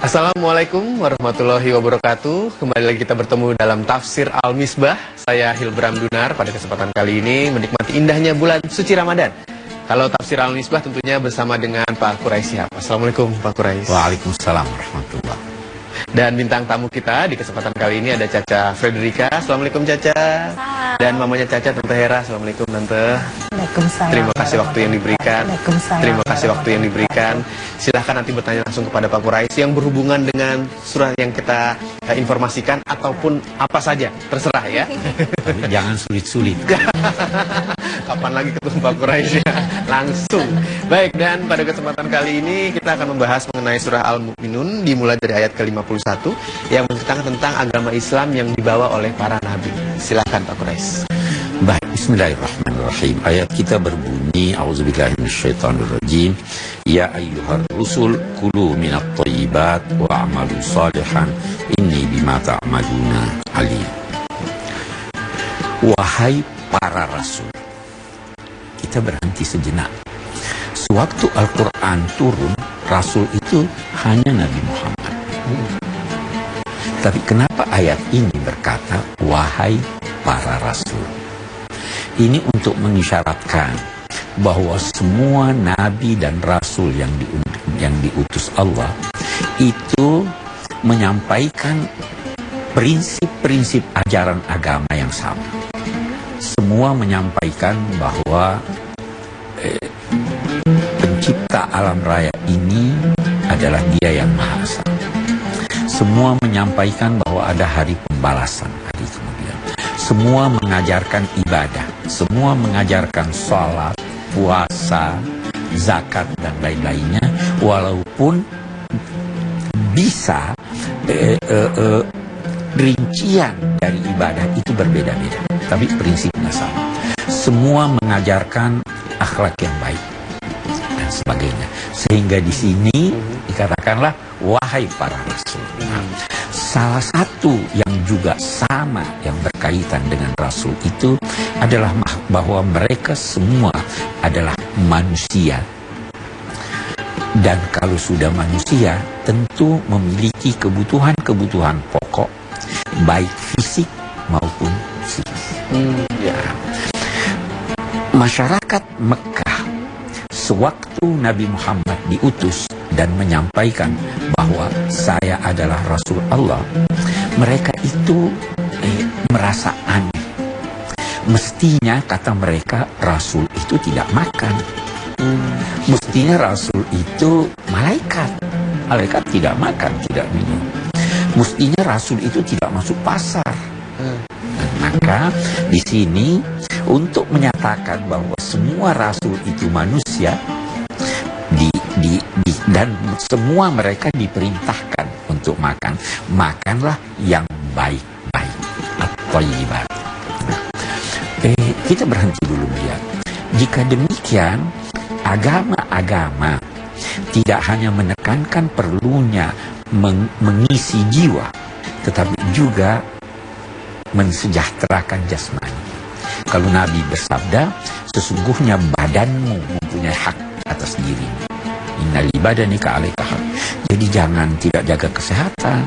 Assalamualaikum warahmatullahi wabarakatuh. Kembali lagi kita bertemu dalam Tafsir Al-Misbah. Saya Hilbram Dunar. Pada kesempatan kali ini menikmati indahnya bulan suci Ramadan. Kalau Tafsir Al-Misbah tentunya bersama dengan Pak Quraisy. Assalamualaikum Pak Quraisy. Waalaikumsalam warahmatullahi. Dan bintang tamu kita di kesempatan kali ini ada Caca Frederica. Assalamualaikum Caca. Dan mamanya Caca, Tante Hera. Assalamualaikum Tante. Waalaikumsalam. Terima kasih waktu yang diberikan. Waalaikumsalam. Terima kasih waktu yang diberikan. Silahkan nanti bertanya langsung kepada Pak Quraisy yang berhubungan dengan surah yang kita informasikan ataupun apa saja, terserah ya. Tapi jangan sulit-sulit. Kapan lagi ketemu Pak Quraisy ya? Langsung. Baik, dan pada kesempatan kali ini kita akan membahas mengenai surah Al-Mu'minun dimulai dari ayat ke-51 yang menceritakan tentang agama Islam yang dibawa oleh para nabi. Silakan Pak Quraisy. Baik, bismillahirrahmanirrahim. Ayat kita berbunyi, A'udzubillahi minasyaitonirrajim. Ya ayyuhar rusul kulu minat thayyibat wa a'malu salihan inni bima ta'maluna alim. Wahai para rasul. Kita berhenti sejenak. Sewaktu Al-Quran turun, rasul itu hanya Nabi Muhammad. Tapi kenapa ayat ini berkata wahai para rasul? Ini untuk mengisyaratkan bahwa semua nabi dan rasul yang diutus Allah itu menyampaikan prinsip-prinsip ajaran agama yang sama. Semua menyampaikan bahwa pencipta alam raya ini adalah Dia yang Maha Esa. Semua menyampaikan bahwa ada hari pembalasan hari kemudian. Semua mengajarkan ibadah, semua mengajarkan sholat, puasa, zakat dan lain-lainnya, walaupun bisa rincian dari ibadah itu berbeda-beda, tapi prinsipnya sama. Semua mengajarkan akhlak yang baik dan sebagainya. Sehingga di sini dikatakanlah wahai para rasul. Salah satu yang juga sama yang berkaitan dengan rasul itu adalah bahwa mereka semua adalah manusia. Dan kalau sudah manusia tentu memiliki kebutuhan-kebutuhan pokok baik fisik maupun psikis. Ya. Masyarakat Mekah sewaktu Nabi Muhammad diutus dan menyampaikan bahwa saya adalah Rasul Allah, mereka itu merasa aneh. Mestinya kata mereka Rasul itu tidak makan. Mestinya Rasul itu malaikat. Malaikat tidak makan, tidak minum. Mestinya Rasul itu tidak masuk pasar. Maka di sini untuk menyatakan bahwa semua Rasul itu manusia dan semua mereka diperintahkan untuk makan. Makanlah yang baik-baik. At-thayyibat. Kita berhenti dulu lihat. Jika demikian, agama-agama tidak hanya menekankan perlunya mengisi jiwa, tetapi juga mensejahterakan jasmani. Kalau Nabi bersabda, sesungguhnya badanmu mempunyai hak atas dirimu. Innal badanika 'alaika haq. Jadi jangan tidak jaga kesehatan,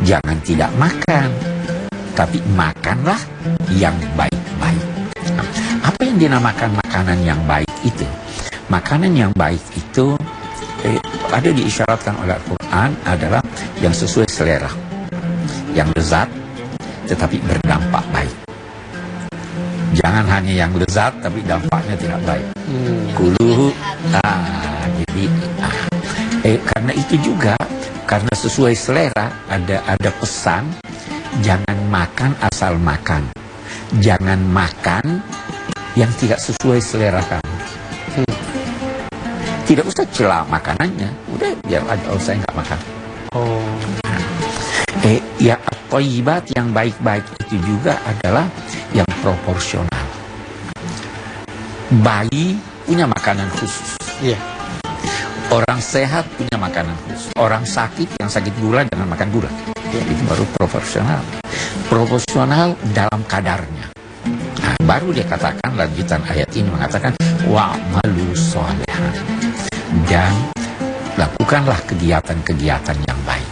jangan tidak makan, tapi makanlah yang baik-baik. Apa yang dinamakan makanan yang baik itu? Makanan yang baik itu ada diisyaratkan oleh Al-Quran adalah yang sesuai selera, yang lezat, tetapi berdampak baik. Jangan hanya yang lezat tapi dampaknya tidak baik. Kulu, karena itu juga karena sesuai selera ada pesan jangan makan asal makan, jangan makan yang tidak sesuai selera kamu. Tidak usah celah makanannya, udah biar aja, saya nggak makan. Ya thayyibat yang baik-baik itu juga adalah yang proporsional. Bayi punya makanan khusus. Orang sehat punya makanan khusus. Orang sakit, yang sakit gula jangan makan gula. Itu baru proporsional. Proporsional dalam kadarnya. Nah, baru dia katakan lanjutan ayat ini mengatakan wa'malu sholihan. Dan lakukanlah kegiatan-kegiatan yang baik.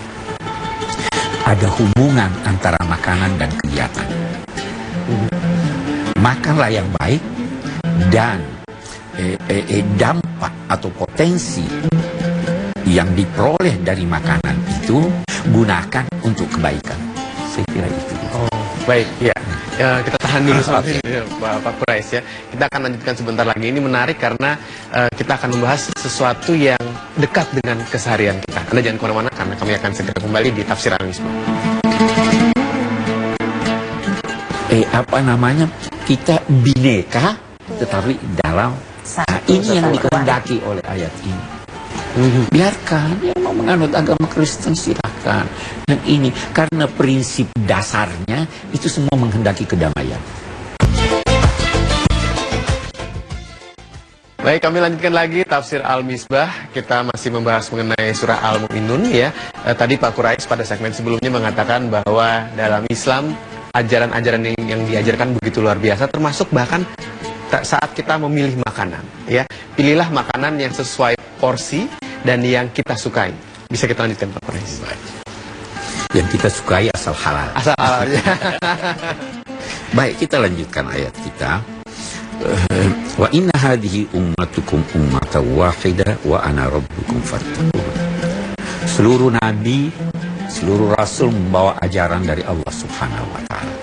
Ada hubungan antara makanan dan kegiatan. Makanlah yang baik dan dampak atau potensi yang diperoleh dari makanan itu gunakan untuk kebaikan. Saya kira itu. Oh, baik, ya. Kita tahan dulu sampai Pak Quraisy ya. Kita akan lanjutkan sebentar lagi. Ini menarik karena kita akan membahas sesuatu yang dekat dengan keseharian kita. Anda jangan kemana-mana karena kami akan segera kembali di Tafsir Al-Misbah. Kita bineka tetapi dalam ini yang dikehendaki oleh ayat ini. Biarkan yang mau menganut agama Kristen silakan. Dan ini karena prinsip dasarnya itu semua menghendaki kedamaian. Baik, kami lanjutkan lagi Tafsir Al-Misbah. Kita masih membahas mengenai surah Al-Mu'minun ya. Tadi Pak Quraisy pada segmen sebelumnya mengatakan bahwa dalam Islam ajaran-ajaran yang diajarkan begitu luar biasa, termasuk bahkan saat kita memilih makanan ya. Pilihlah makanan yang sesuai porsi dan yang kita sukai. Bisa kita lanjutkan Pak Quraisy? Yang kita sukai asal halal. Asal halal ya. Baik, kita lanjutkan ayat kita. Wa inna hadhihi ummatukum ummatan wahidah wa ana rabbukum fattaqun. Seluruh nabi, seluruh rasul membawa ajaran dari Allah Subhanahu wa taala.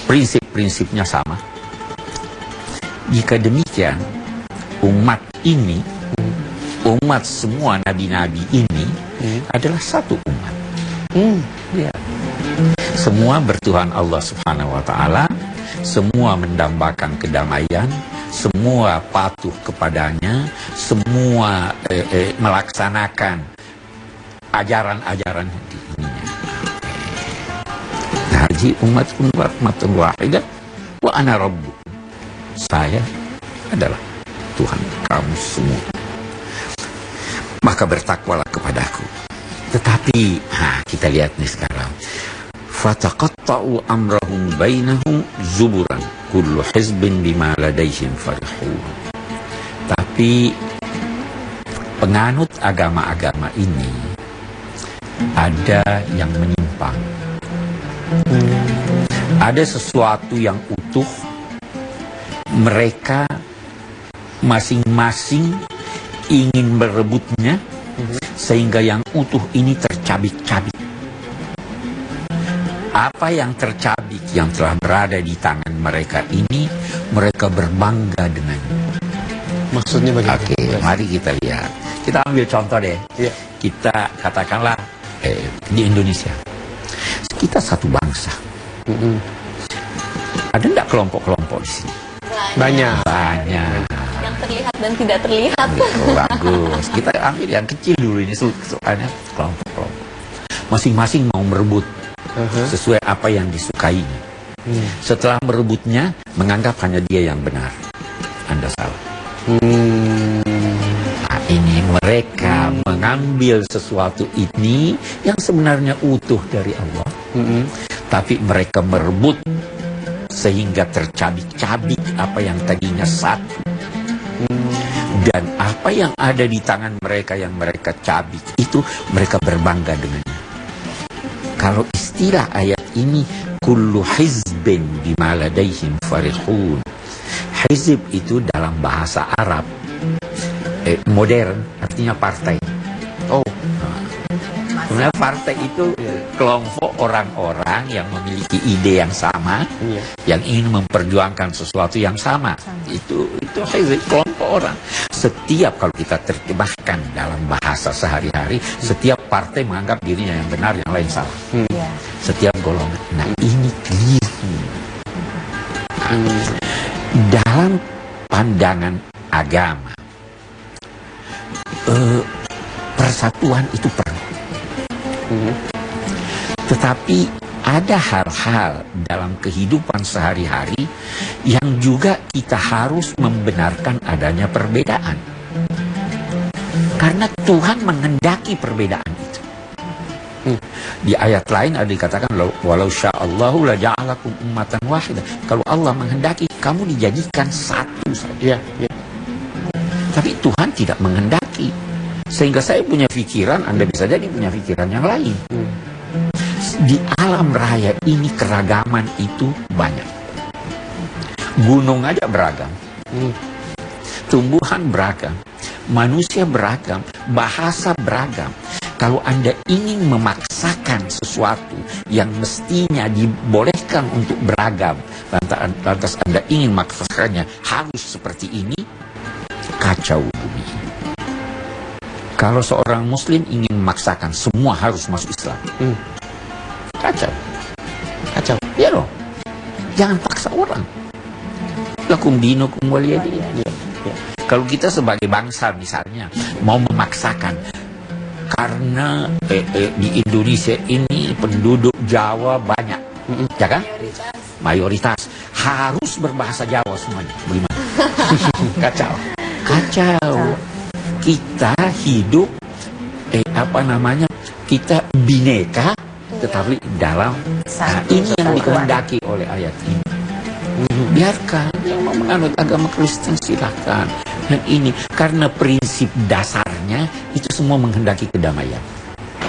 Prinsip-prinsipnya sama. Jika demikian, umat ini, umat semua nabi-nabi ini adalah satu umat. Ya. Semua bertuhan Allah Subhanahu wa taala, semua mendambakan kedamaian, semua patuh kepadanya, semua melaksanakan ajaran-ajaran diininya. Haji umatkum umatun wahidah wa ana rabbukum. Saya adalah Tuhan kamu semua. Maka bertakwalah kepadaku. Tetapi, kita lihat nih sekarang. Fataqatta'u amrahum bainahum zuburan. Kullu hizbin bima ladaihim farihun. Tapi penganut agama-agama ini ada yang menyimpang. Ada sesuatu yang utuh, mereka masing-masing ingin merebutnya, sehingga yang utuh ini tercabik-cabik. Apa yang tercabik yang telah berada di tangan mereka ini, mereka berbangga dengannya. Maksudnya bagaimana? Oke, mari kita lihat. Kita ambil contoh deh. Ya. Kita katakanlah di Indonesia, kita satu bangsa. Ada enggak kelompok-kelompok di sini? Banyak. Yang terlihat dan tidak terlihat. Bagus. Kita ambil yang kecil dulu ini, soalnya kelompok-kelompok. Masing-masing mau merebut sesuai apa yang disukainya. Setelah merebutnya, menganggap hanya dia yang benar. Anda salah. Nah, ini mereka mengambil sesuatu ini yang sebenarnya utuh dari Allah, tapi mereka merebut sehingga tercabik-cabik apa yang tadinya satu. Dan apa yang ada di tangan mereka yang mereka cabik itu mereka berbangga dengannya. Kalau istilah ayat ini, kullu hizbin bima ladaihim farihun. Hizib itu dalam bahasa Arab modern, artinya partai. Sebenarnya partai itu kelompok orang-orang yang memiliki ide yang sama, yang ingin memperjuangkan sesuatu yang sama. Itu hizib, kelompok orang. Setiap, kalau kita terjemahkan dalam bahasa sehari-hari, setiap partai menganggap dirinya yang benar, yang lain salah. Setiap golongan. Nah, ini keliru. Dalam pandangan agama, persatuan itu perlu. Tetapi ada hal-hal dalam kehidupan sehari-hari yang juga kita harus membenarkan adanya perbedaan. Karena Tuhan menghendaki perbedaan itu. Di ayat lain ada dikatakan, walau sya'allahu la ja'alakum ummatan wahidah. Kalau Allah menghendaki, kamu dijadikan satu saja. Tapi Tuhan tidak menghendaki. Sehingga saya punya pikiran, Anda bisa jadi punya pikiran yang lain. Di alam raya ini keragaman itu banyak. Gunung aja beragam, tumbuhan beragam, manusia beragam, bahasa beragam. Kalau Anda ingin memaksakan sesuatu yang mestinya dibolehkan untuk beragam, lantas Anda ingin memaksakannya harus seperti ini, kacau bumi. Kalau seorang muslim ingin memaksakan semua harus masuk Islam, kacau. Kacau. Ya loh, jangan paksa orang. Lakum dinukum waliyadin. Kalau kita sebagai bangsa misalnya mau memaksakan, karena di Indonesia ini penduduk Jawa banyak, ya kan? Mayoritas harus berbahasa Jawa semuanya. Bagaimana? Kacau. Kacau. Kita hidup kita bineka tetapi dalam ini yang dikehendaki oleh ayat ini. Biarkan yang mau menganut agama Kristen silahkan. Dan ini karena prinsip dasarnya itu semua menghendaki kedamaian,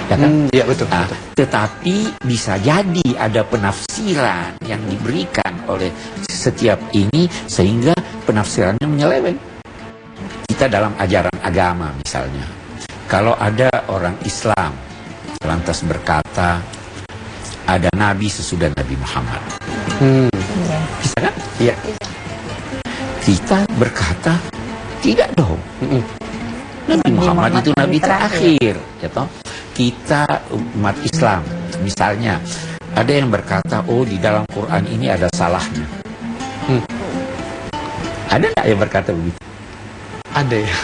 ya kan? Ya betul, Nah, betul. tetapi bisa jadi ada penafsiran yang diberikan oleh setiap ini sehingga penafsirannya menyeleweng. Kita dalam ajaran agama misalnya, kalau ada orang Islam lantas berkata ada nabi sesudah Nabi Muhammad, bisa kan? Iya. Kita berkata tidak dong. Nabi Muhammad itu nabi terakhir, ya toh? Kita umat Islam misalnya ada yang berkata oh di dalam Quran ini ada salahnya. Ada nggak yang berkata begitu? Ada ya.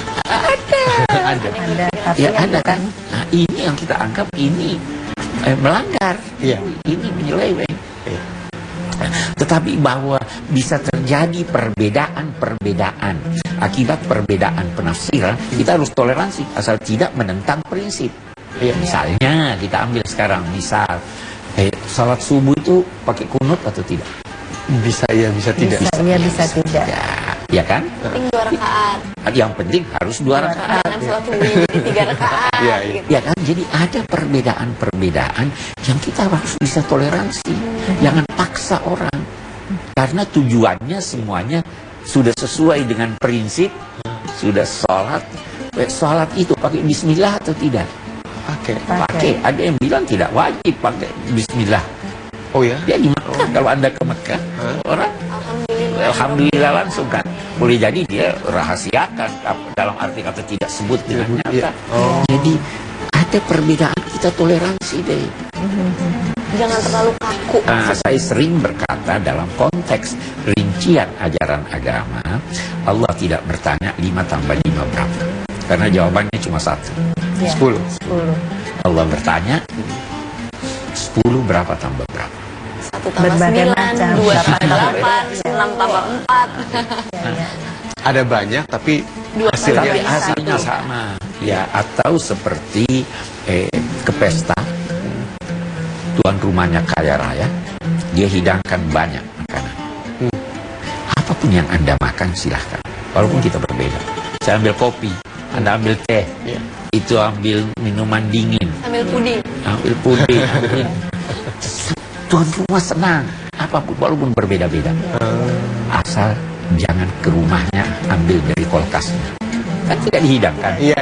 Ada. Ya ada kan. Nah ini yang kita anggap ini melanggar. Iya. Ini menyeleweng. Tetapi bahwa bisa terjadi perbedaan-perbedaan akibat perbedaan penafsiran, kita harus toleransi asal tidak menentang prinsip. Misalnya kita ambil sekarang misal salat subuh itu pakai kunut atau tidak? Bisa ya, bisa tidak. Bisa tidak. Ya kan? Penting 2 rakaat. Yang penting harus 2 rakaat. Jangan sholat subuh jadi 3 rakaat. Iya. Gitu. Ya kan? Jadi ada perbedaan-perbedaan yang kita harus bisa toleransi. Jangan paksa orang. Karena tujuannya semuanya sudah sesuai dengan prinsip. Sudah sholat. Sholat itu pakai bismillah atau tidak? Pakai. Ada yang bilang tidak wajib pakai bismillah. Oh ya? Ya gimana kalau Anda ke Mekah, orang Alhamdulillah langsung kan. Boleh jadi dia rahasiakan dalam arti kata tidak sebut dengan nyata. Jadi ada perbedaan, kita toleransi deh. Jangan terlalu kaku. Saya sering berkata dalam konteks rincian ajaran agama, Allah tidak bertanya 5 tambah 5 berapa. Karena jawabannya cuma 1. 10. Allah bertanya 10 berapa tambah berapa. 1 tambah Berbagai 9, macam. 2 tambah 8, 6 tambah 4. Ada banyak tapi Tapi hasilnya hasilnya sama. Ya, atau seperti ke pesta, tuan rumahnya kaya raya, dia hidangkan banyak makanan. Apapun yang Anda makan silahkan, walaupun kita berbeda. Saya ambil kopi, Anda ambil teh, itu ambil minuman dingin, Ambil puding. ambil puding, ambil. Tuan rumah senang, apapun walaupun berbeda-beda. Asal jangan ke rumahnya ambil dari kulkasnya. Kan tidak dihidangkan. Iya.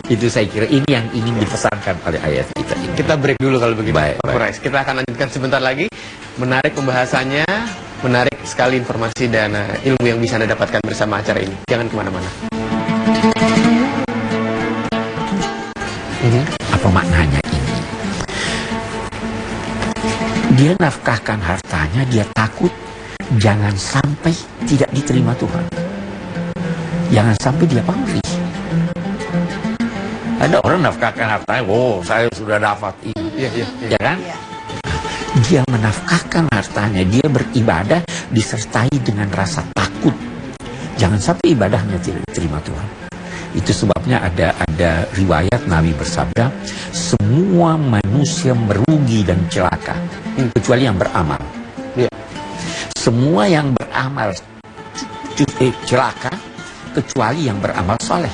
Itu saya kira ini yang ingin dipesankan oleh ayat kita ini. Kita break dulu kalau begitu, Baik, Pak Qurais. Kita akan lanjutkan sebentar lagi. Menarik pembahasannya, menarik sekali informasi dan ilmu yang bisa Anda dapatkan bersama acara ini. Jangan kemana-mana. Apa maknanya ini? Dia nafkahkan hartanya, dia takut jangan sampai tidak diterima Tuhan. Jangan sampai dia pamrih. Ada orang nafkahkan hartanya, oh saya sudah dapat ini. Iya. Ya kan? Dia menafkahkan hartanya, dia beribadah disertai dengan rasa takut. Jangan sampai ibadahnya tidak diterima Tuhan. Itu sebabnya ada riwayat Nabi bersabda, semua manusia merugi dan celaka kecuali yang beramal. Iya. Semua yang beramal celaka kecuali yang beramal soleh.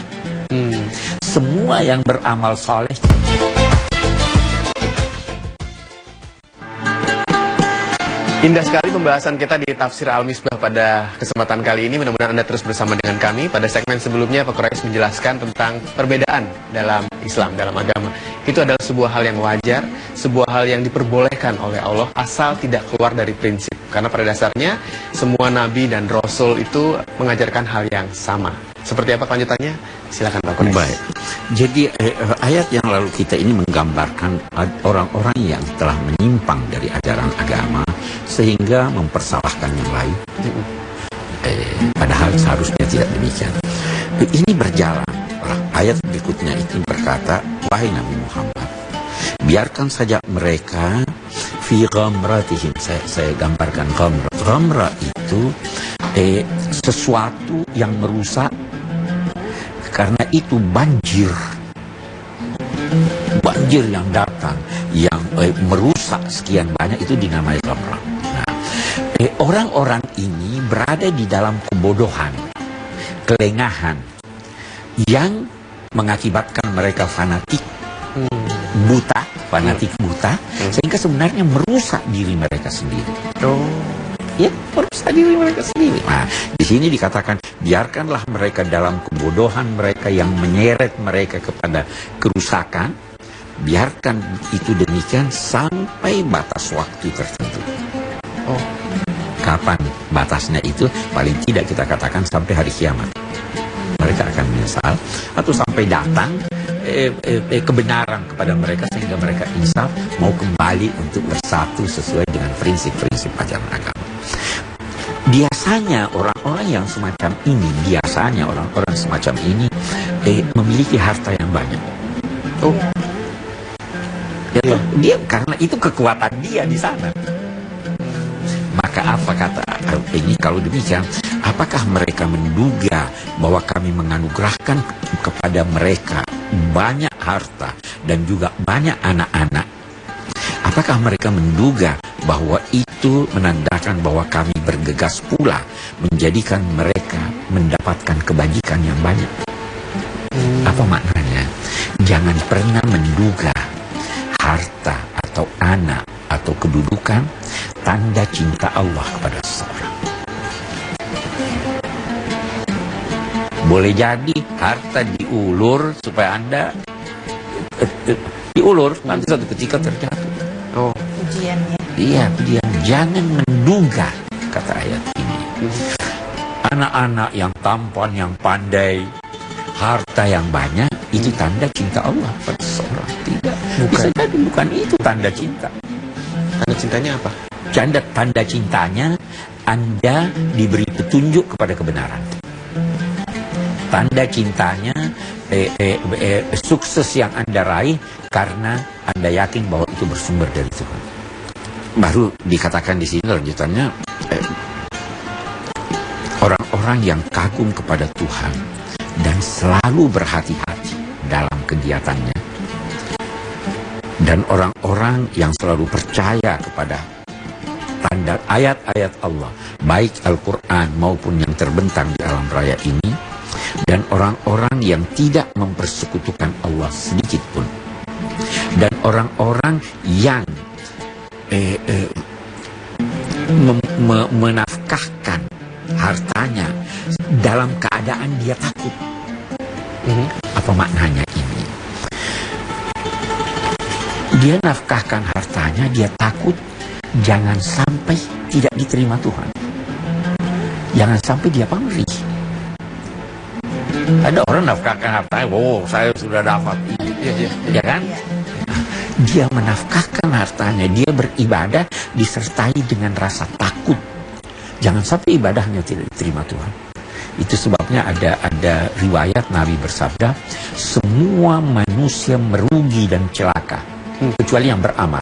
semua yang beramal soleh. Indah sekali pembahasan kita di Tafsir Al-Misbah pada kesempatan kali ini. Mudah-mudahan Anda terus bersama dengan kami. Pada segmen sebelumnya, Pak Quraish menjelaskan tentang perbedaan dalam Islam, dalam agama. Itu adalah sebuah hal yang wajar, sebuah hal yang diperbolehkan oleh Allah, asal tidak keluar dari prinsip. Karena pada dasarnya, semua Nabi dan Rasul itu mengajarkan hal yang sama. Seperti apa kelanjutannya? Silakan Pak Quraish. Baik. Jadi ayat yang lalu kita ini menggambarkan orang-orang yang telah menyimpang dari ajaran agama sehingga mempersalahkan yang lain. Padahal seharusnya tidak demikian. Ini berjalan. Ayat berikutnya itu berkata, wahai Nabi Muhammad, biarkan saja mereka fi ghamratihim. Saya gambarkan ghamrah. Ghamrah itu sesuatu yang merusak. Karena itu banjir yang datang, yang merusak sekian banyak, itu dinamai ghamrah. Nah, orang-orang ini berada di dalam kebodohan, kelengahan, yang mengakibatkan mereka fanatik, buta, sehingga sebenarnya merusak diri mereka sendiri. Ya, merusak diri mereka sendiri. Nah, di sini dikatakan, biarkanlah mereka dalam kebodohan mereka yang menyeret mereka kepada kerusakan. Biarkan itu demikian sampai batas waktu tertentu. Kapan batasnya itu? Paling tidak kita katakan sampai hari kiamat. Mereka akan menyesal, atau sampai datang kebenaran kepada mereka sehingga mereka insaf mau kembali untuk bersatu sesuai dengan prinsip-prinsip ajaran agama. Biasanya orang-orang yang semacam ini, memiliki harta yang banyak. Dia karena itu kekuatan dia di sana. Maka apa kata ini, kalau demikian, apakah mereka menduga bahwa kami menganugerahkan kepada mereka banyak harta dan juga banyak anak-anak? Apakah mereka menduga bahwa itu menandakan bahwa kami bergegas pula menjadikan mereka mendapatkan kebajikan yang banyak? Apa maknanya? Jangan pernah menduga harta atau anak atau kedudukan tanda cinta Allah kepada seseorang. Boleh jadi harta diulur supaya Anda diulur, nanti suatu ketika terjatuh. Ujiannya. Iya, ujian. Jangan menduga, kata ayat ini. Anak-anak yang tampan, yang pandai, harta yang banyak, itu tanda cinta Allah pada seseorang. Tidak. Bisa jadi bukan itu tanda cinta. Tanda cintanya apa? Tanda cintanya Anda diberi petunjuk kepada kebenaran. Tanda cintanya sukses yang Anda raih karena Anda yakin bahwa itu bersumber dari Tuhan. Baru dikatakan di sini lanjutannya, orang-orang yang kagum kepada Tuhan dan selalu berhati-hati dalam kegiatannya, dan orang-orang yang selalu percaya kepada tanda ayat-ayat Allah, baik Al-Quran maupun yang terbentang di alam raya ini, dan orang-orang yang tidak mempersekutukan Allah sedikit pun, dan orang-orang yang menafkahkan hartanya dalam keadaan dia takut. Apa maknanya ini? Dia nafkahkan hartanya, dia takut jangan sampai tidak diterima Tuhan. Jangan sampai dia pamrih. Ada orang nafkahkan hartanya, saya sudah dapat ini, ya kan? Dia menafkahkan hartanya, dia beribadah disertai dengan rasa takut. Jangan sampai ibadahnya tidak diterima Tuhan. Itu sebabnya ada riwayat Nabi bersabda, semua manusia merugi dan celaka, kecuali yang beramal.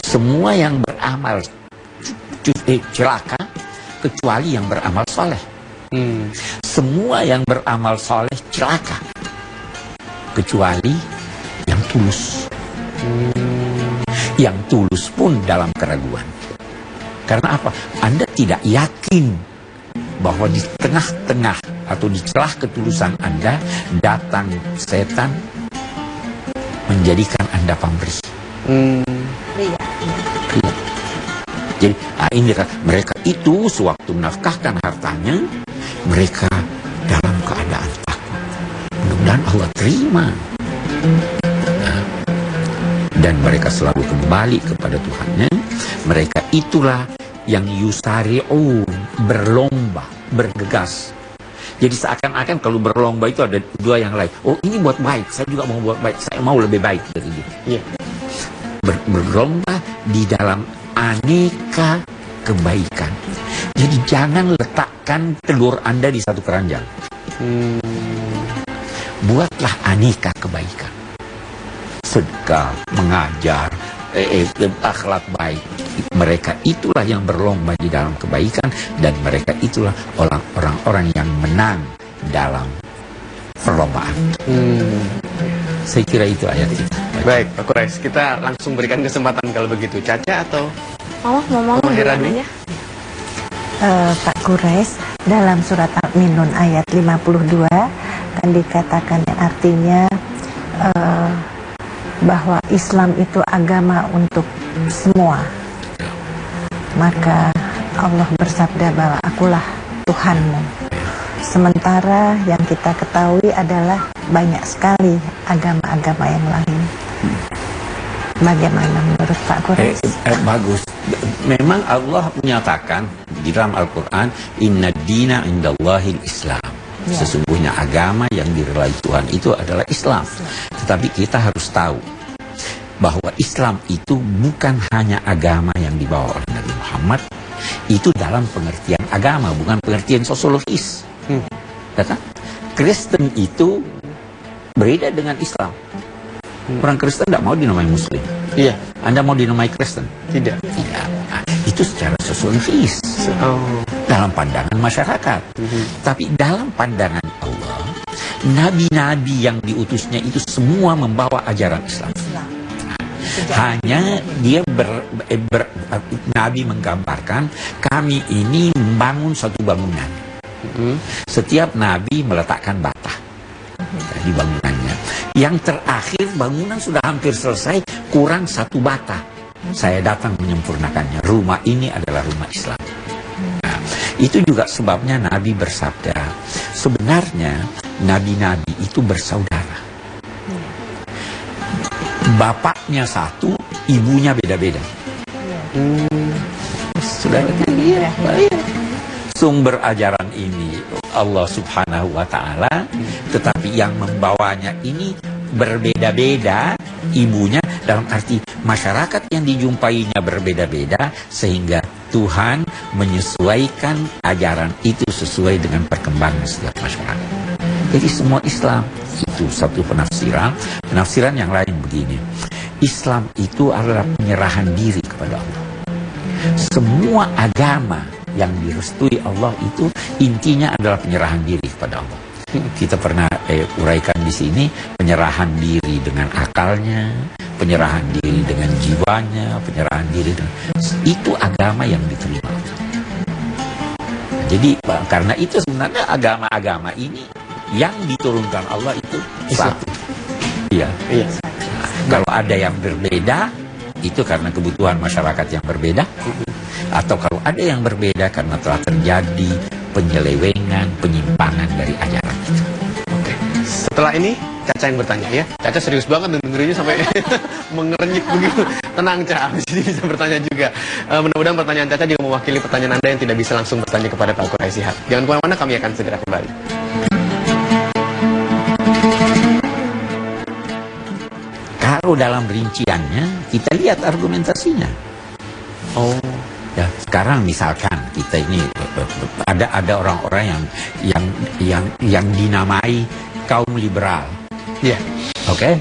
Semua yang beramal celaka, kecuali yang beramal soleh. Semua yang beramal soleh celaka, kecuali yang tulus. Yang tulus pun dalam keraguan. Karena apa? Anda tidak yakin bahwa di tengah-tengah atau di celah ketulusan Anda datang setan menjadikan Anda pamrih. Iya. Iya. Jadi ini mereka itu sewaktu menafkahkan hartanya, mereka dalam keadaan takut. Mudah-mudahan Allah terima. Dan mereka selalu kembali kepada Tuhannya. Mereka itulah yang yusari'un, berlomba, bergegas. Jadi seakan-akan kalau berlomba itu ada dua yang lain. Oh, ini buat baik, saya juga mau buat baik, saya mau lebih baik dari dia. Iya. Berlomba di dalam aneka kebaikan. Jadi jangan letakkan telur Anda di satu keranjang. Buatlah aneka kebaikan. Sedekah, mengajar, akhlak baik. Mereka itulah yang berlomba di dalam kebaikan, dan mereka itulah orang-orang yang menang dalam perlombaan. Saya kira itu ayat itu. Baik, Pak Quraisy, kita langsung berikan kesempatan kalau begitu. Caca atau Mama Hera duluan dulu? aja. Pak Quraisy, dalam surat Al-Minun ayat 52 kan dikatakan artinya bahwa Islam itu agama untuk semua. Maka Allah bersabda bahwa akulah Tuhanmu. Sementara yang kita ketahui adalah banyak sekali agama-agama yang lain. Bagaimana menurut Pak Quraisy? Bagus. Memang Allah menyatakan di dalam Al-Quran, Inna dina indallahil Islam. Ya. Sesungguhnya agama yang diridhai Tuhan itu adalah Islam. Tetapi kita harus tahu bahwa Islam itu bukan hanya agama yang dibawa oleh Nabi Muhammad. Itu dalam pengertian agama, bukan pengertian sosiologis. Kata, Kristen itu berbeda dengan Islam. Orang Kristen tidak mau dinamai Muslim. Iya. Anda mau dinamai Kristen? Tidak. Tidak. Nah, itu secara sosiologis. Dalam pandangan masyarakat. Tapi dalam pandangan Allah, nabi-nabi yang diutusnya itu semua membawa ajaran Islam. Hanya dia Nabi menggambarkan kami ini membangun satu bangunan. Setiap Nabi meletakkan bata di bangunannya. Yang terakhir bangunan sudah hampir selesai, kurang satu bata. Saya datang menyempurnakannya. Rumah ini adalah rumah Islam. Nah, itu juga sebabnya Nabi bersabda, sebenarnya nabi-nabi itu bersaudara. Bapaknya satu, ibunya beda-beda. Sudah iya. Sumber ajaran ini Allah Subhanahu wa Ta'ala, tetapi yang membawanya ini berbeda-beda ibunya, dalam arti masyarakat yang dijumpainya berbeda-beda, sehingga Tuhan menyesuaikan ajaran itu sesuai dengan perkembangan setiap masyarakat. Jadi semua Islam itu satu penafsiran. Penafsiran yang lain begini, Islam itu adalah penyerahan diri kepada Allah. Semua agama yang direstui Allah itu intinya adalah penyerahan diri kepada Allah. Kita pernah uraikan di sini, penyerahan diri dengan akalnya, penyerahan diri dengan jiwanya, penyerahan diri dengan itu agama yang diterima. Jadi karena itu sebenarnya agama-agama ini yang diturunkan Allah itu satu. Iya. Iya. Nah, kalau ada yang berbeda, itu karena kebutuhan masyarakat yang berbeda. Atau kalau ada yang berbeda karena telah terjadi penyelewengan, penyimpangan dari ajaran itu. Oke. Setelah ini Caca yang bertanya ya. Caca serius banget dengerinnya sampai mengerenyit begitu. Tenang Caca, habis ini bisa bertanya juga. Mudah-mudahan pertanyaan Caca juga mewakili pertanyaan Anda yang tidak bisa langsung bertanya kepada Pak Quraisy Shihab. Jangan kemana-mana, kami akan segera kembali. Kalau dalam rinciannya kita lihat argumentasinya. Oh. Ya, sekarang misalkan kita ini ada orang-orang yang dinamai kaum liberal. Iya. Oke,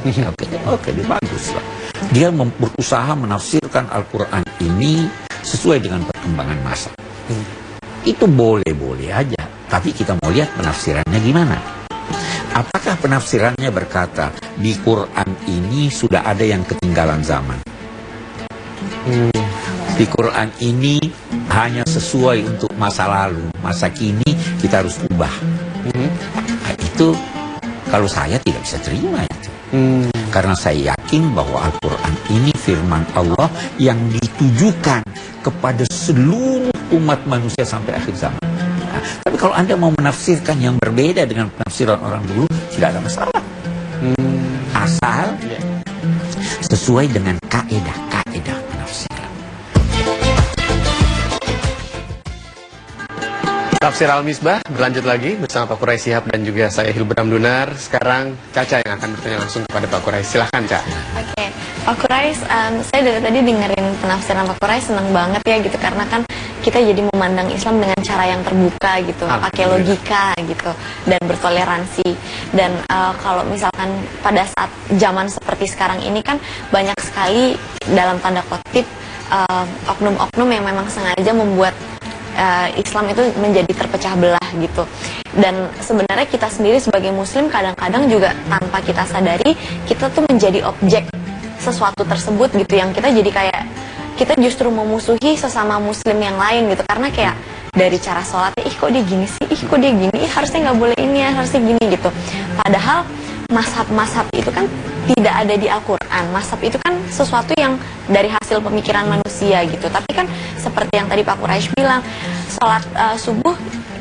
bagus lah. Dia berusaha menafsirkan Al-Quran ini sesuai dengan perkembangan masa. Itu boleh-boleh aja, tapi kita mau lihat penafsirannya gimana. Apakah penafsirannya berkata di Quran ini sudah ada yang ketinggalan zaman? Di Quran ini hanya sesuai untuk masa lalu, masa kini kita harus ubah. Nah, itu kalau saya tidak bisa terima itu. Karena saya yakin bahwa Al-Quran ini firman Allah yang ditujukan kepada seluruh umat manusia sampai akhir zaman. Nah, tapi kalau Anda mau menafsirkan yang berbeda dengan penafsiran orang dulu, tidak ada masalah. Asal sesuai dengan kaedah penafsiran. Tafsir Al-Misbah berlanjut lagi bersama Pak Quraish Shihab dan juga saya Hilbram Dunar. Sekarang Caca yang akan bertanya langsung kepada Pak Quraish. Silahkan, Ca. Oke, Pak Quraish, saya dari tadi dengerin penafsiran Pak Quraish, senang banget ya gitu, karena kan kita jadi memandang Islam dengan cara yang terbuka gitu, pakai logika gitu, dan bertoleransi. Dan kalau misalkan pada saat zaman seperti sekarang ini kan banyak sekali dalam tanda kutip oknum-oknum yang memang sengaja membuat Islam itu menjadi terpecah belah gitu. Dan sebenarnya kita sendiri sebagai muslim kadang-kadang juga tanpa kita sadari kita tuh menjadi objek sesuatu tersebut gitu, yang kita jadi kayak kita justru memusuhi sesama muslim yang lain gitu, karena kayak dari cara sholatnya, ih kok dia gini sih, ih kok dia gini, ih harusnya nggak boleh ini ya, harusnya gini gitu. Padahal mazhab-mazhab itu kan tidak ada di Al-Quran. Mazhab itu kan sesuatu yang dari hasil pemikiran manusia gitu. Tapi kan seperti yang tadi Pak Quraish bilang, sholat subuh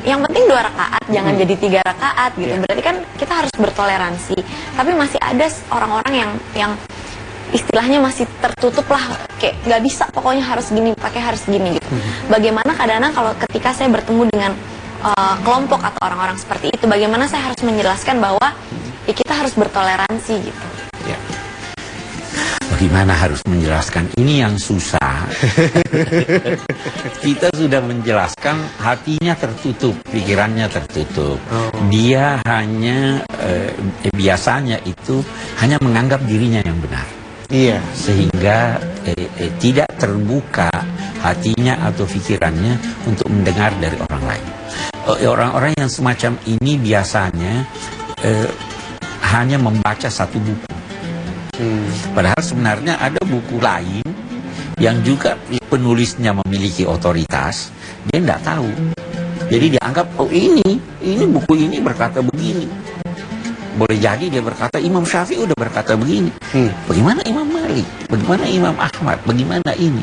yang penting 2 rakaat, jangan jadi 3 rakaat gitu. Berarti kan kita harus bertoleransi. Tapi masih ada orang-orang yang istilahnya masih tertutup lah, kayak nggak bisa, pokoknya harus gini, pakai harus gini gitu. Bagaimana kadang-kadang kalau ketika saya bertemu dengan kelompok atau orang-orang seperti itu, bagaimana saya harus menjelaskan bahwa ya kita harus bertoleransi gitu. Ya. Bagaimana harus menjelaskan? Ini yang susah. Kita sudah menjelaskan, hatinya tertutup, pikirannya tertutup. Dia hanya biasanya itu hanya menganggap dirinya yang benar. Iya. Sehingga tidak terbuka hatinya atau pikirannya untuk mendengar dari orang lain. Orang-orang yang semacam ini biasanya hanya membaca satu buku. Padahal sebenarnya ada buku lain yang juga penulisnya memiliki otoritas, dia tidak tahu. Jadi dianggap, oh ini buku ini berkata begini. Boleh jadi dia berkata Imam Syafi'i udah berkata begini. Bagaimana Imam Malik? Bagaimana Imam Ahmad? Bagaimana ini?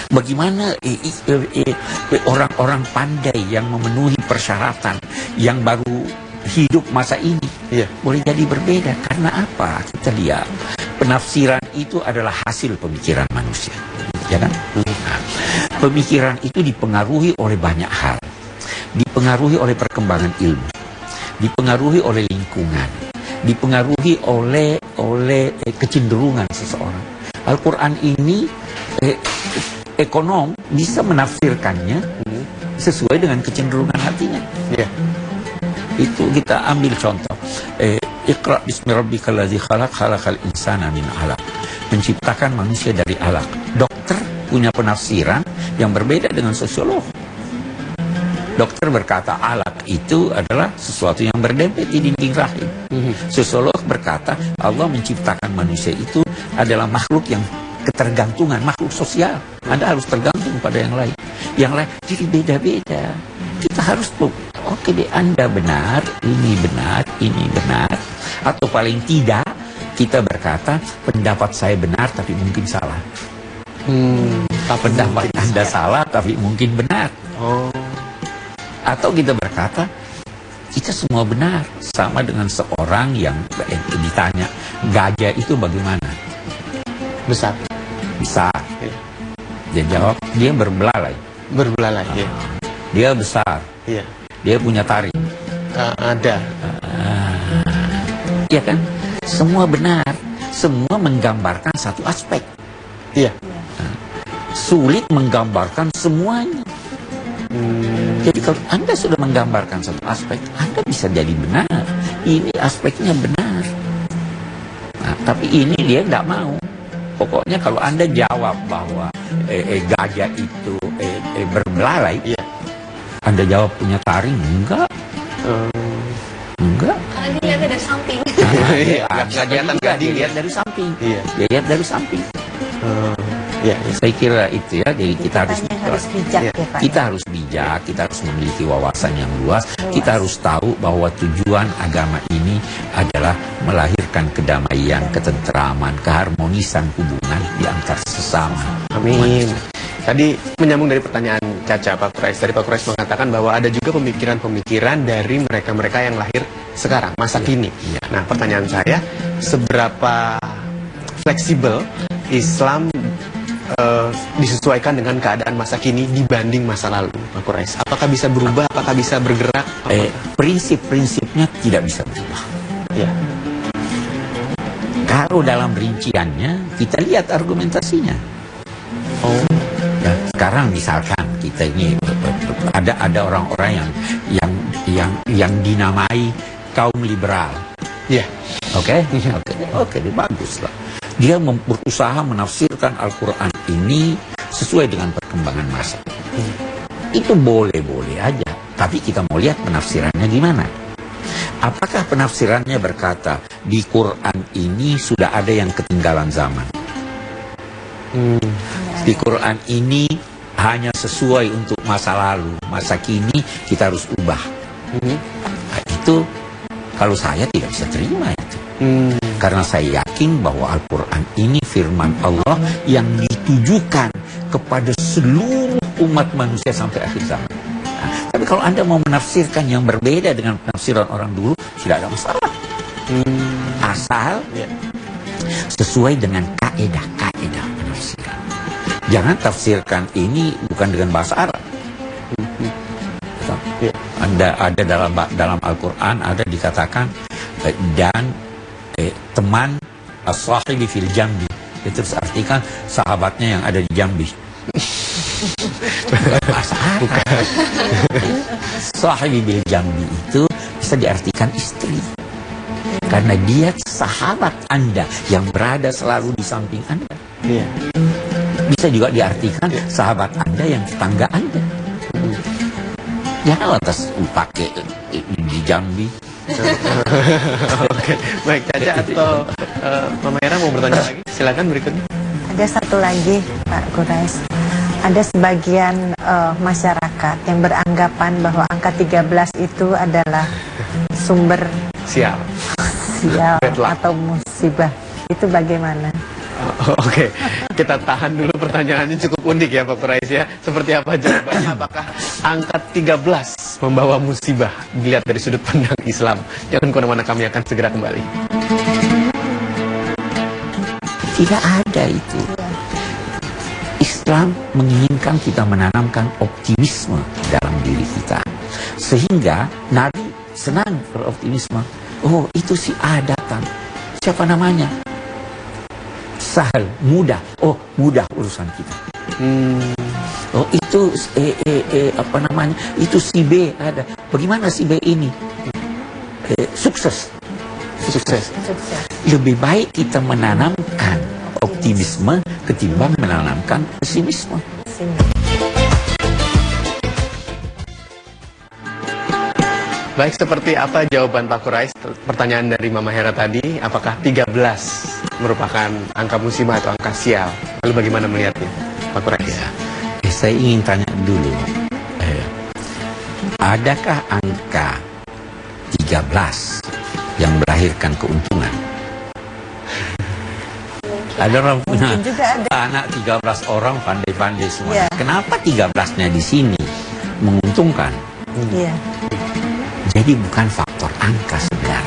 Bagaimana orang-orang pandai yang memenuhi persyaratan yang baru hidup masa ini? Boleh jadi berbeda. Karena apa? Kita lihat penafsiran itu adalah hasil pemikiran manusia, ya kan? Nah, pemikiran itu dipengaruhi oleh banyak hal, dipengaruhi oleh perkembangan ilmu, dipengaruhi oleh lingkungan, dipengaruhi oleh kecenderungan seseorang. Al-Quran ini ekonom bisa menafsirkannya sesuai dengan kecenderungan hatinya. Itu kita ambil contoh. Iqra bismi rabbikal ladzi khalaq, khalaqal insana min 'alaq. Menciptakan manusia dari alaq. Dokter punya penafsiran yang berbeda dengan sosiolog. Dokter berkata alaq itu adalah sesuatu yang berdempet di dinding rahim. Sosiolog berkata Allah menciptakan manusia itu adalah makhluk yang ketergantungan, makhluk sosial. Anda harus tergantung pada yang lain. Yang lain jadi beda-beda. Kita harus oke deh, Anda benar, ini benar, ini benar. Atau paling tidak kita berkata pendapat saya benar tapi mungkin salah. Pendapat Anda salah tapi mungkin benar. Atau kita berkata kita semua benar, sama dengan seorang yang ditanya gajah itu bagaimana? Besar. Besar. Dia jawab dia berbelalai. Berbelalai. Dia besar. Dia punya taring. Ada. Iya kan? Semua benar. Semua menggambarkan satu aspek. Sulit menggambarkan semuanya. Jadi kalau Anda sudah menggambarkan satu aspek, Anda bisa jadi benar. Ini aspeknya benar. Nah, tapi ini dia tidak mau. Pokoknya kalau Anda jawab bahwa gajah itu berbelalai, Anda jawab punya taring, enggak. Enggak. Karena dilihat dari samping. Dilihat dari samping. Dia lihat dari samping. Ya, Saya kira itu ya. Jadi kita harus bijak Ya. ya Pak. kita harus bijak, kita harus memiliki wawasan yang luas. Kita harus tahu bahwa tujuan agama ini adalah melahirkan kedamaian, ketentraman, keharmonisan hubungan di antar sesama. Amin. Tadi menyambung dari pertanyaan Caca, Pak Quraish. Tadi Pak Quraish mengatakan bahwa ada juga pemikiran-pemikiran dari mereka-mereka yang lahir sekarang, masa kini. Nah, pertanyaan saya, seberapa fleksibel Islam disesuaikan dengan keadaan masa kini dibanding masa lalu, Pak Quraish? Apakah bisa berubah? Apakah bisa bergerak? Prinsip-prinsipnya tidak bisa berubah. Ya. Kalau dalam rinciannya, kita lihat argumentasinya. Oh. Ya, sekarang misalkan kita ini ada orang-orang yang dinamai kaum liberal. Ya. Oke, bagus lah. Dia berusaha menafsirkan Al-Quran ini sesuai dengan perkembangan masa. Itu boleh-boleh aja. Tapi kita mau lihat penafsirannya gimana. Apakah penafsirannya berkata di Quran ini sudah ada yang ketinggalan zaman? Di Quran ini hanya sesuai untuk masa lalu, masa kini kita harus ubah. Nah, itu kalau saya tidak bisa terima itu. Karena saya yakin bahwa Al-Quran ini firman Allah yang ditujukan kepada seluruh umat manusia sampai akhir zaman. Nah, tapi kalau Anda mau menafsirkan yang berbeda dengan penafsiran orang dulu, tidak ada masalah. Asal sesuai dengan kaedah penafsiran. Jangan tafsirkan ini bukan dengan bahasa Arab. Ada dalam Al-Quran ada dikatakan dan teman as-sahibi fil jambi. Itu artikan sahabatnya yang ada di Jambi. Bahasa Arab. Sahibi bil jambi itu bisa diartikan istri. Karena dia sahabat Anda yang berada selalu di samping Anda. Iya. Bisa juga diartikan sahabat Anda yang tetangga Anda. Jangan lantas pakai di Jambi. Oke, baik Caca atau Mama Era mau bertanya lagi? Silakan berikutnya. Ada satu lagi Pak Quraish. Ada sebagian masyarakat yang beranggapan bahwa angka 13 itu adalah sumber Sial. sial Bad luck. atau musibah. Itu bagaimana? Oke, kita tahan dulu, pertanyaannya cukup unik ya Pak Quraish ya. Seperti apa jawabannya? Apakah angka 13 membawa musibah dilihat dari sudut pandang Islam? Jangan kemana-mana, kami akan segera kembali. Tidak ada itu. Islam menginginkan kita menanamkan optimisme dalam diri kita. Sehingga Nabi senang beroptimisme. Oh, itu si A datang. Siapa namanya? Sahal, mudah. Oh, mudah urusan kita. Oh, itu apa namanya? Itu si B ada. Bagaimana si B ini? Sukses. Sukses. Lebih baik kita menanamkan optimisme ketimbang menanamkan pesimisme. Baik, seperti apa jawaban Pak Quraish? Pertanyaan dari Mama Hera tadi, apakah 13 merupakan angka musibah atau angka sial? Lalu bagaimana melihatnya, Pak Quraish? Ya. Saya ingin tanya dulu, adakah angka 13 yang melahirkan keuntungan? Ada orang punya anak 13 orang pandai-pandai semua. Yeah. Kenapa 13-nya di sini menguntungkan? Iya. Jadi bukan faktor angka sebenarnya.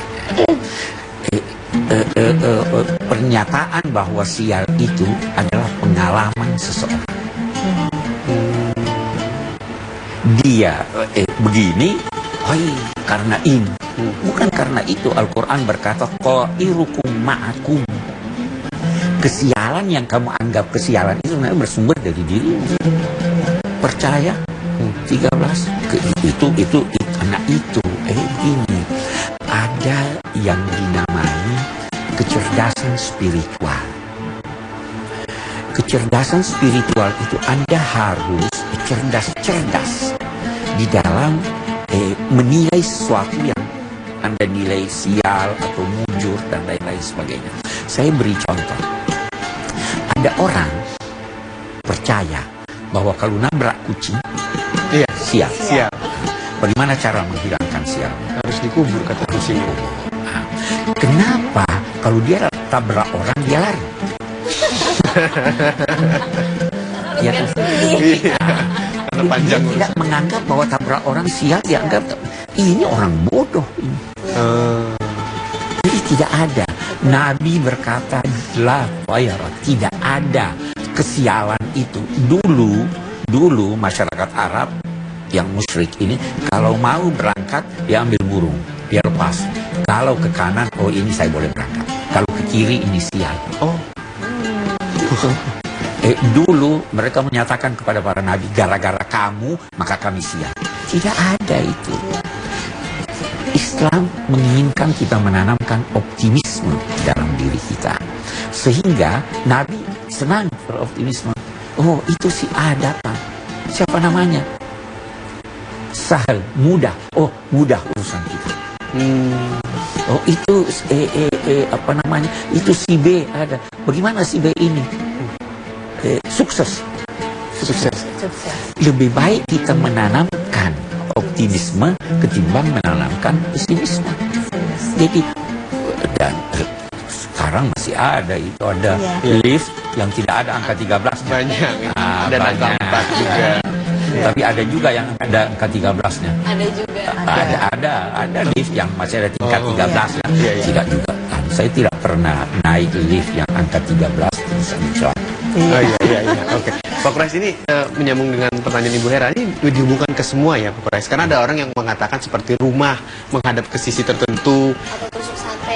Pernyataan bahwa sial itu adalah pengalaman seseorang. Dia begini, karena ini. Bukan karena itu. Al-Quran berkata, qa'irukum ma'akum. Kesialan yang kamu anggap kesialan itu sebenarnya bersumber dari dirimu. Percaya? 13 itu anak itu begini, ada yang dinamai kecerdasan spiritual. Kecerdasan spiritual itu Anda harus cerdas di dalam menilai sesuatu yang Anda nilai sial atau mujur dan lain-lain sebagainya. Saya beri contoh. Ada orang percaya bahwa kalau nabrak kucing, Iya. sial. Sial. Bagaimana cara menghilangkan sial? Harus dikubur kata kucing. Nah, kenapa kalau dia tabrak orang dia lari? Ya, Iya. Karena panjang. dia tidak menganggap bahwa tabrak orang sial, dia anggap ini orang bodoh ini. Jadi tidak ada. Nabi berkata, la khayra, tidak ada kesialan itu. Dulu masyarakat Arab yang musyrik ini, kalau mau berangkat dia ambil burung, dia lepas. Kalau ke kanan, oh ini saya boleh berangkat. Kalau ke kiri ini sial. Oh. Dulu mereka menyatakan kepada para nabi, gara-gara kamu maka kami sial. Tidak ada itu. Islam menginginkan kita menanamkan optimisme dalam diri kita. Sehingga Nabi senang beroptimisme. Oh, itu si A datang. Siapa namanya? Sahal, mudah. Oh, mudah urusan kita. Oh, itu apa namanya? Itu si B ada. Bagaimana si B ini? Sukses. Lebih baik kita menanamkan optimisme ketimbang menanamkan pesimisme. Jadi dan sekarang masih ada itu, ada lift yang tidak ada angka 13. Banyak. Ada angka 4 juga. Tapi ada juga yang ada angka 13-nya. Ada juga. Ada lift yang masih ada tingkat 13 ya. Iya. Tidak juga. Saya tidak pernah naik lift yang angka 13 bisa. Oh iya. Oke. Pak Quraisy ini menyambung dengan pertanyaan Ibu Hera, ini dihubungkan ke semua ya Pak Quraisy. Karena ada orang yang mengatakan seperti rumah menghadap ke sisi tertentu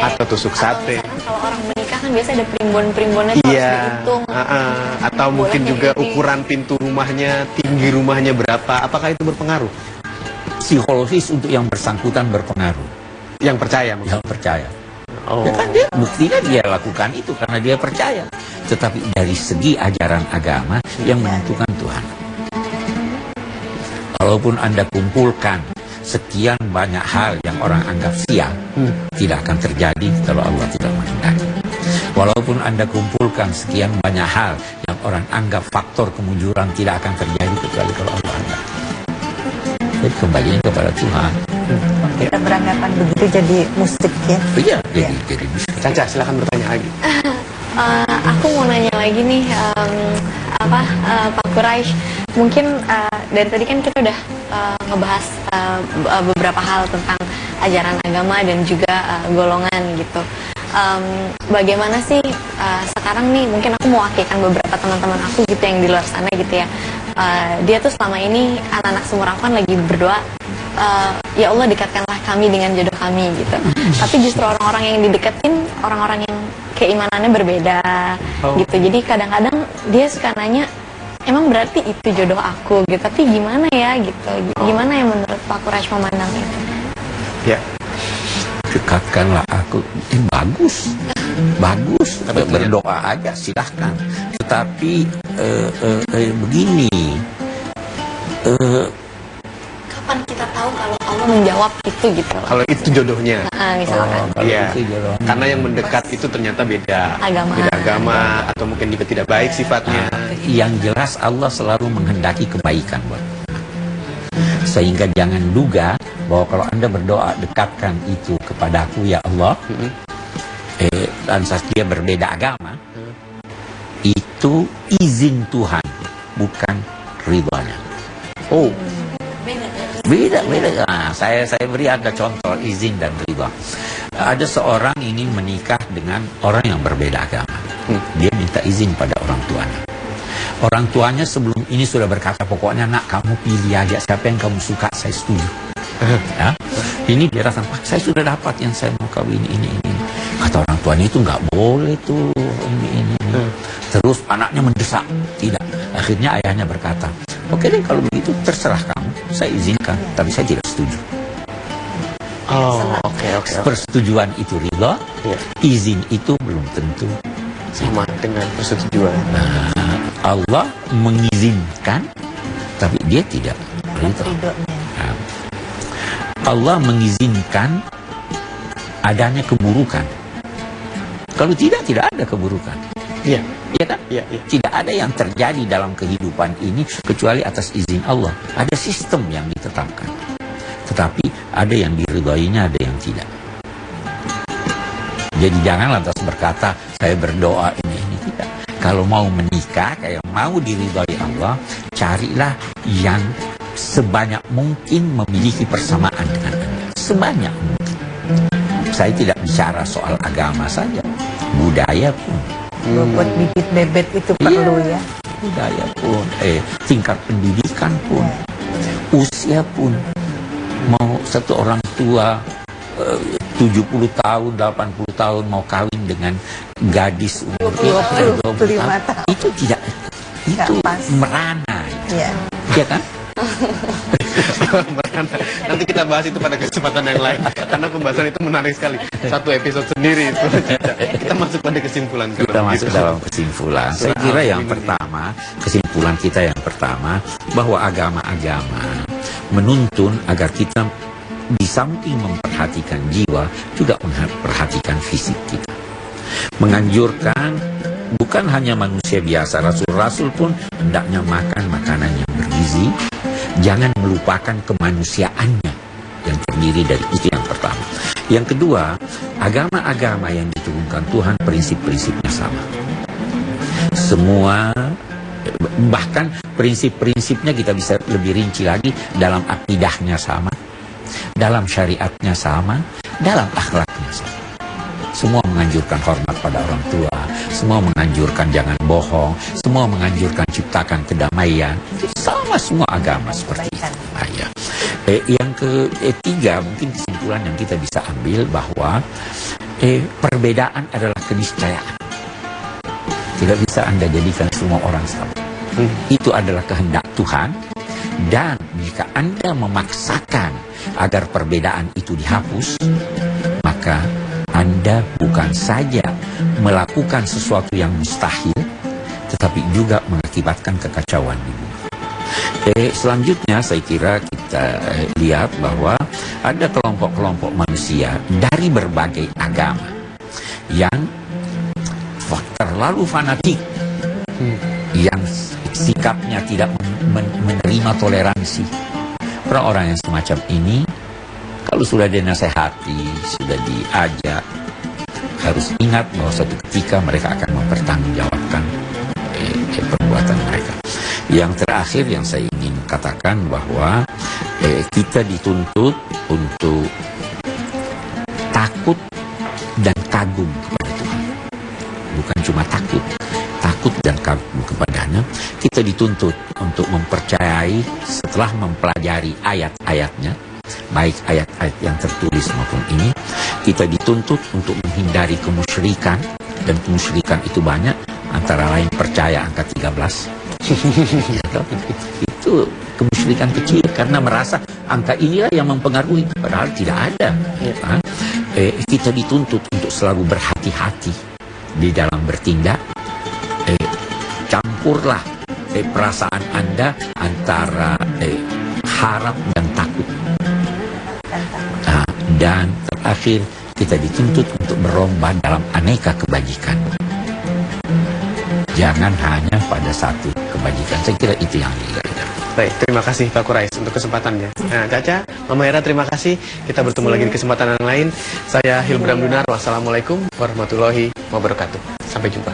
Atau tusuk sate. Misalkan kalau orang menikah kan biasa ada primbon-primbonnya itu harus dihitung. Atau mungkin juga ukuran pintu rumahnya, tinggi rumahnya berapa. Apakah itu berpengaruh? Psikologis untuk yang bersangkutan berpengaruh. Yang percaya maksudnya? Yang percaya. Oh. Ya kan dia buktinya dia lakukan itu karena dia percaya. Tetapi dari segi ajaran agama yang menentukan Tuhan. Walaupun Anda kumpulkan sekian banyak hal yang orang anggap sial, tidak akan terjadi kalau Allah tidak menghendaki. Walaupun Anda kumpulkan sekian banyak hal yang orang anggap faktor kemunjuran, tidak akan terjadi kecuali kalau Allah menghendaki. Jadi kembali kepada Tuhan. Kita beranggapan begitu jadi musik ya. Iya, jadi musik. Caca, silakan bertanya lagi. Aku mau nanya lagi nih, Pak Quraisy. Mungkin dari tadi kan kita udah ngebahas beberapa hal tentang ajaran agama dan juga golongan gitu. Bagaimana sih sekarang nih, mungkin aku mewakilkan beberapa teman-teman aku gitu yang di luar sana gitu ya. Dia tuh selama ini anak-anak sumur aku kan lagi berdoa, ya Allah dekatkanlah kami dengan jodoh kami gitu. Tapi justru orang-orang yang dideketin orang-orang yang keimanannya berbeda gitu. Jadi kadang-kadang dia suka nanya, emang berarti itu jodoh aku gitu. Tapi gimana ya gitu. Gimana yang menurut Pak Quraisy memandang itu? Ya. Dekatkanlah aku. Bagus. Berdoa aja silahkan. Tetapi begini. Kapan kita tahu kalau Allah menjawab itu gitu? Kalau itu jodohnya. Misalkan. Iya. Karena yang mendekat itu ternyata beda agama atau mungkin juga tidak baik sifatnya. Yang jelas Allah selalu menghendaki kebaikan buat. Sehingga jangan duga bahwa kalau Anda berdoa dekatkan itu kepadaku ya Allah, dan saat dia berbeda agama, itu izin Tuhan, bukan ridhonya. Oh, beda. Nah, saya beri Anda contoh izin dan ridho. Ada seorang ini menikah dengan orang yang berbeda agama. Dia minta izin pada orang tuanya. Orang tuanya sebelum ini sudah berkata, pokoknya nak kamu pilih aja siapa yang kamu suka, saya setuju. Ya? Ini dia rasa, Pak, saya sudah dapat yang saya mau kawin ini. Kata orang tuanya itu nggak boleh tuh ini. Terus anaknya mendesak, tidak. Akhirnya ayahnya berkata, oke deh kalau begitu terserah kamu, saya izinkan, tapi saya tidak setuju. Oke. Persetujuan itu ridho, izin itu belum tentu Sama dengan persetujuan. Nah, Allah mengizinkan, tapi dia tidak ridho. Nah, Allah mengizinkan adanya keburukan. Kalau tidak ada keburukan. Iya. Ya kan? Iya, iya. Tidak ada yang terjadi dalam kehidupan ini kecuali atas izin Allah. Ada sistem yang ditetapkan. Tetapi ada yang diridhoinya, ada yang tidak. Jadi jangan lantas berkata, saya berdoa ini tidak. Kalau mau menikah, kayak mau diridhoi Allah, carilah yang sebanyak mungkin memiliki persamaan dengan Anda. Sebanyak mungkin. Saya tidak bicara soal agama saja, budaya pun. Buat bibit bebet itu perlu ya. Budaya pun, tingkat pendidikan pun, usia pun. Mau satu orang tua 70 tahun, 80 tahun mau kawin dengan gadis umur 25 tahun. Itu tidak, itu pas. merana. Iya. Ya kan? Nanti kita bahas itu pada kesempatan yang lain, karena pembahasan itu menarik sekali. Satu episode sendiri itu. Kita masuk pada kesimpulan. Kita masuk dalam kesimpulan. Saya kira yang pertama, kesimpulan kita yang pertama, bahwa agama-agama menuntun agar kita di samping memperhatikan jiwa, juga memperhatikan fisik kita. Menganjurkan bukan hanya manusia biasa, rasul-rasul pun hendaknya makan makanan yang bergizi. Jangan melupakan kemanusiaannya yang terdiri dari itu yang pertama. Yang kedua, agama-agama yang diturunkan Tuhan prinsip-prinsipnya sama. Semua, bahkan prinsip-prinsipnya kita bisa lebih rinci lagi, dalam akidahnya sama, dalam syariatnya sama, dalam akhlaknya sama. Semua menganjurkan hormat pada orang tua, semua menganjurkan jangan bohong, semua menganjurkan ciptakan kedamaian. Itu sama semua agama seperti itu. Nah, ya. Yang ketiga, mungkin kesimpulan yang kita bisa ambil bahwa perbedaan adalah keniscayaan. Tidak bisa Anda jadikan semua orang sama. Itu adalah kehendak Tuhan. Dan jika Anda memaksakan agar perbedaan itu dihapus, maka Anda bukan saja melakukan sesuatu yang mustahil, tetapi juga mengakibatkan kekacauan di bumi. Selanjutnya saya kira kita lihat bahwa ada kelompok-kelompok manusia dari berbagai agama yang terlalu fanatik, yang sikapnya tidak menerima toleransi. Orang-orang yang semacam ini, kalau sudah dinasehati, sudah diajak, harus ingat bahwa suatu ketika mereka akan mempertanggungjawabkan perbuatan mereka. Yang terakhir yang saya ingin katakan bahwa kita dituntut untuk takut dan kagum kepada Tuhan. Bukan cuma takut dan kagum kepadanya. Kita dituntut untuk mempercayai setelah mempelajari ayat-ayatnya, baik ayat-ayat yang tertulis maupun ini. Kita dituntut untuk menghindari kemusyrikan, dan kemusyrikan itu banyak, antara lain percaya angka 13. Itu kemusyrikan kecil karena merasa angka inilah yang mempengaruhi, padahal tidak ada. Kita dituntut untuk selalu berhati-hati di dalam bertindak. Campurlah perasaan Anda antara harap dan takut. Dan terakhir, kita dituntut untuk berlomba dalam aneka kebajikan. Jangan hanya pada satu kebajikan. Saya kira itu yang dilihat. Baik, terima kasih Pak Quraish untuk kesempatannya. Nah, Caca, Mama Hera, terima kasih. Kita bertemu lagi di kesempatan yang lain. Saya Hilbram Dunar. Wassalamualaikum warahmatullahi wabarakatuh. Sampai jumpa.